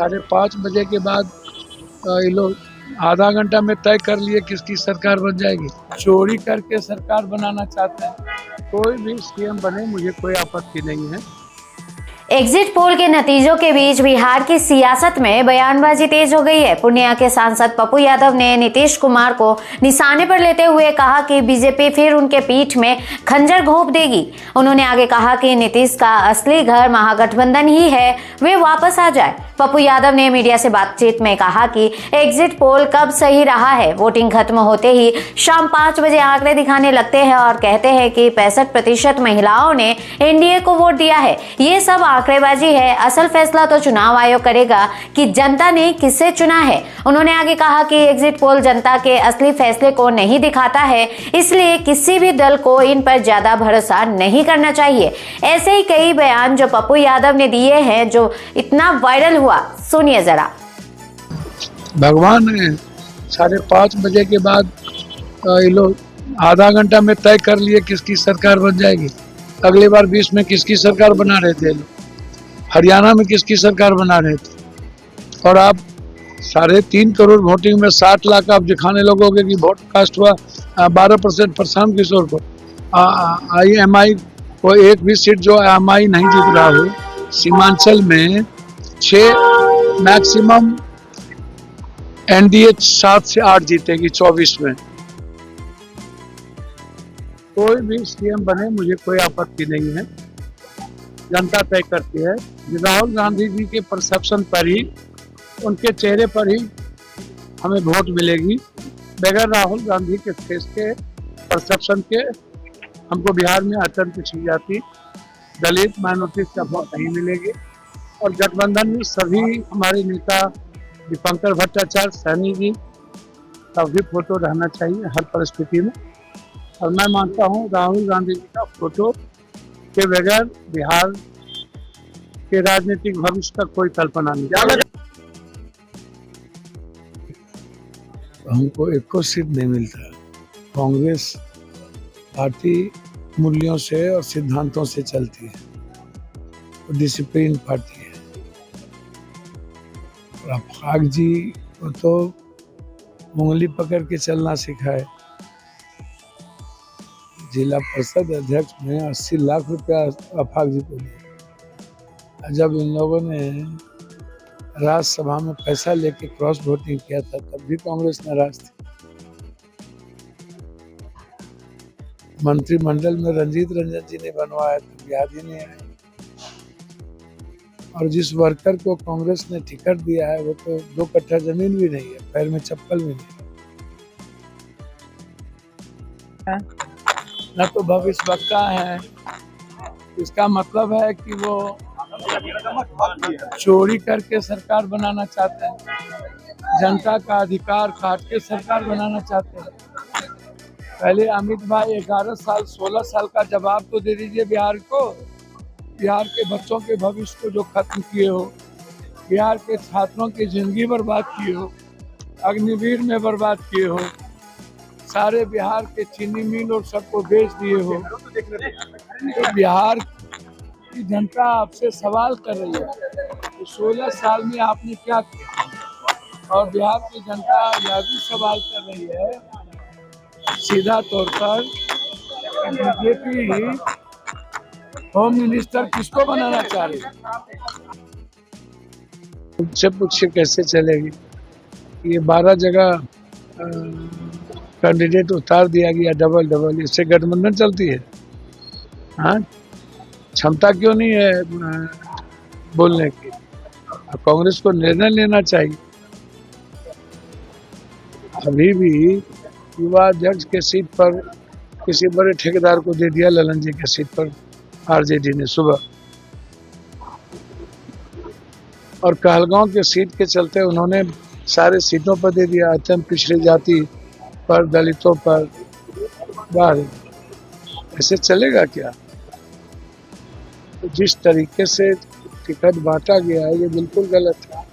5:30 के बाद ये लोग आधा घंटा में तय कर लिए किसकी सरकार बन जाएगी। चोरी करके सरकार बनाना चाहते हैं। कोई भी सीएम बने, मुझे कोई आपत्ति नहीं है। एग्जिट पोल के नतीजों के बीच बिहार की सियासत में बयानबाजी तेज हो गई है। पूर्णिया के सांसद पप्पू यादव ने नीतीश कुमार को निशाने पर लेते हुए कहा कि बीजेपी फिर उनके पीठ में खंजर घोंप देगी। उन्होंने आगे कहा कि नीतीश का असली घर महागठबंधन ही है, वे वापस आ जाए। पप्पू यादव ने मीडिया से बातचीत में कहा कि एग्जिट पोल कब सही रहा है। वोटिंग खत्म होते ही शाम 5 बजे आंकड़े दिखाने लगते हैं और कहते हैं कि 65% महिलाओं ने एनडीए को वोट दिया है। ये सब आंकड़ेबाजी है, असल फैसला तो चुनाव आयोग करेगा कि जनता ने किसे चुना है। उन्होंने आगे कहा कि एग्जिट पोल जनता के असली फैसले को नहीं दिखाता है, इसलिए किसी भी दल को इन पर ज्यादा भरोसा नहीं करना चाहिए। ऐसे ही कई बयान जो पप्पू यादव ने दिए हैं जो इतना वायरल हुआ, सुनिए जरा। भगवान ने 5:30 बजे के बाद ये लोग आधा घंटा में तय कर लिए किसकी सरकार बन जाएगी। अगली बार 20 में किसकी सरकार बना रहे थे लोग, हरियाणा में किसकी सरकार बना रहे थे। और आप 3.5 करोड़ वोटिंग में 60 लाख आप दिखाने लगोगे कि वोट कास्ट हुआ 12% प्रशांत किशोर को। IMI को एक भी सीट जो IMI नहीं जीत रहा हो। सीमांचल में 6 मैक्सिमम, NDA 7 से 8 जीतेगी 24 में। कोई भी सीएम बने, मुझे कोई आपत्ति नहीं है। जनता तय करती है। राहुल गांधी जी के परसेप्शन पर ही, उनके चेहरे पर ही हमें वोट मिलेगी। बगैर राहुल गांधी के फेस के, परसेप्शन के हमको बिहार में अत्यंत पिछड़ी जाती दलित माइनॉरिटी का वोट नहीं मिलेगी। और गठबंधन में सभी हमारे नेता दीपंकर भट्टाचार्य, सैनी जी का भी फोटो रहना चाहिए हर परिस्थिति में। और मैं मानता हूँ राहुल गांधी जी का फोटो के बगैर बिहार के राजनीतिक भविष्य का कोई कल्पना नहीं। हमको एक को सीट नहीं मिलता। कांग्रेस पार्टी मूल्यों से और सिद्धांतों से चलती है, तो डिसिप्लिन पार्टी है। और अफाक जी को तो उंगली पकड़ के चलना सिखाए। जिला परिषद अध्यक्ष में 80 लाख रुपया अफाक जी को दिया। जब इन लोगों ने राज्यसभा में पैसा लेके क्रॉस वोटिंग किया था, तब भी कांग्रेस नाराज थी। मंत्रिमंडल में रंजीत रंजन जी ने बनवाया तो याद ही नहीं आया। और जिस वर्कर को कांग्रेस ने टिकट दिया है वो तो 2 कट्ठा जमीन भी नहीं है, पैर में चप्पल भी नहीं है, न तो भविष्यवक्ता है। इसका मतलब है कि वो चोरी करके सरकार बनाना चाहते हैं, जनता का अधिकार काट के सरकार बनाना चाहते हैं। पहले अमित भाई 11 साल 16 साल का जवाब तो दे दीजिए बिहार को। बिहार के बच्चों के भविष्य को जो खत्म किए हो, बिहार के छात्रों की जिंदगी बर्बाद किए हो, अग्निवीर में बर्बाद किए हो, सारे बिहार के चीनी मिल और सबको बेच दिए हो। तो बिहार की जनता आपसे सवाल कर रही है कि 16 साल में आपने क्या किया। और बिहार की जनता यह भी सवाल कर रही है सीधा तौर पर, बीजेपी होम मिनिस्टर किसको बनाना चाह रही है। उनसे पूछिए कैसे चलेगी। ये 12 जगह कैंडिडेट उतार दिया गया डबल, इससे गठबंधन चलती है। हाँ, क्षमता क्यों नहीं है बोलने की। कांग्रेस को निर्णय लेना चाहिए। अभी भी युवा अध्यक्ष के सीट पर किसी बड़े ठेकेदार को दे दिया, ललन जी के सीट पर आरजेडी ने सुबह। और कहलगांव के सीट के चलते उन्होंने सारे सीटों पर दे दिया, अत्यंत पिछड़ी जाति पर, दलितों पर। बाहर ऐसे चलेगा क्या। तो जिस तरीके से टिकट बांटा गया है ये बिल्कुल गलत है।